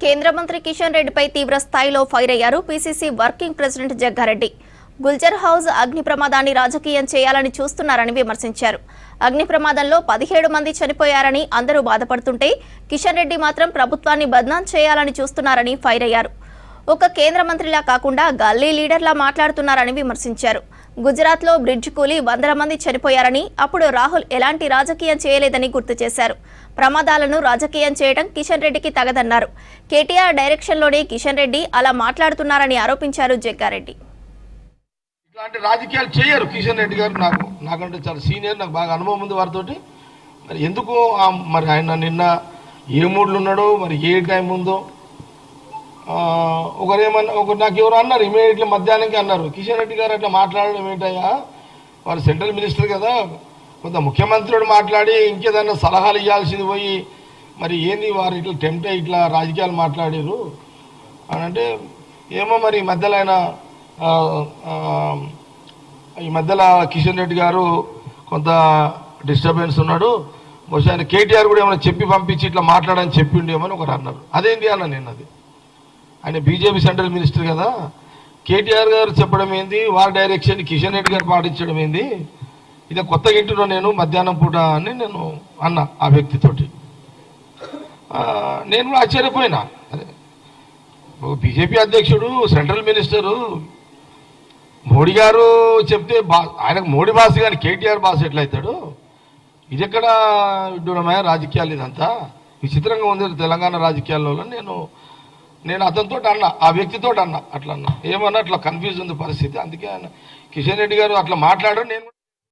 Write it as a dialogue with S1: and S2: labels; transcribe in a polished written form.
S1: కేంద్ర మంత్రి కిషన్ రెడ్డిపై తీవ్ర స్థాయిలో ఫైర్ అయ్యారు PCC working president Jaggareddy. Gulzar house అగ్ని ప్రమాదాన్ని రాజకీయం చేయాలని చూస్తున్నారని విమర్శించారు. అగ్ని ప్రమాదంలో 17 మంది చనిపోయారని అందరూ బాధపడుతుంటే కిషన్ రెడ్డి మాత్రం ప్రభుత్వాన్ని బద్నాం చేయాలని చూస్తున్నారని ఫైర్ అయ్యారు. ఒక కేంద్ర మంత్రిలా కాకుండా గల్లీ లీడర్లా మాట్లాడుతున్నారని విమర్శించారు. గుజరాత్లో బ్రిడ్జ్ కూలి 100 మంది చనిపోయారని, అప్పుడు రాహుల్ ఎలాంటి రాజకీయం చేయలేదని గుర్తు చేశారు. ప్రమాదాలను రాజకీయం చేయడం కిషన్ రెడ్డికి తగదన్నారు. కేటీఆర్ డైరెక్షన్లోనే కిషన్ రెడ్డి అలా మాట్లాడుతున్నారని ఆరోపించారు జగ్గారెడ్డి.
S2: ఇట్లాంటి రాజకీయాలు చేయరు కిషన్ రెడ్డి గారు. నాకంటే చాలా సీనియర్, నాకు బాగా అనుభవం ఉంది వారితోటి. మరి ఎందుకు మరి ఆయన నిన్న ఏ మూడ్లు ఉన్నాడో, మరి ఏ టైం ఉందో ఒకరు నాకు ఎవరు అన్నారు, ఇమీడియట్లీ మధ్యాహ్నంకి అన్నారు, కిషన్ రెడ్డి గారు అట్లా మాట్లాడడం ఏంటయ్యా, వారు సెంట్రల్ మినిస్టర్ కదా, కొంత ముఖ్యమంత్రుడు మాట్లాడి ఇంకేదన్నా సలహాలు ఇవ్వాల్సింది పోయి మరి ఏంది వారు ఇట్లా టెంప్ట్ అయ్యి ఇట్లా రాజకీయాలు మాట్లాడారు అని అంటే, ఏమో మరి ఈ మధ్యలో కిషన్ రెడ్డి గారు కొంత డిస్టర్బెన్స్ ఉన్నాడు, బహుశా ఆయన కేటీఆర్ కూడా ఏమైనా చెప్పి పంపించి ఇట్లా మాట్లాడని చెప్పిండేమని ఒకరు అన్నారు. అదేంటి అన్న నేను, అది ఆయన బీజేపీ సెంట్రల్ మినిస్టర్ కదా, కేటీఆర్ గారు చెప్పడం ఏంది, వారి డైరెక్షన్ కిషన్ రెడ్డి గారు పాటించడం ఏంది, ఇదే కొత్తగా ఇంటున్నా నేను మధ్యాహ్నం పూట అని నేను అన్నా ఆ వ్యక్తితోటి. నేను కూడా ఆశ్చర్యపోయినా. అదే బీజేపీ అధ్యక్షుడు, సెంట్రల్ మినిస్టరు, మోడీ గారు చెప్తే ఆయనకు మోడీ బాస్ కానీ కేటీఆర్ బాస్ ఎట్లయితాడు? ఇది ఎక్కడ విడ్డూరమైన రాజకీయాలు, ఇదంతా విచిత్రంగా ఉంది తెలంగాణ రాజకీయాల్లో. నేను అతనితో అన్నా, ఆ వ్యక్తితో అన్నా, అట్లా అన్నా, ఏమన్నా అట్లా కన్ఫ్యూజ్ ఉంది పరిస్థితి. అందుకే కిషన్ రెడ్డి గారు అట్లా మాట్లాడారు. నేను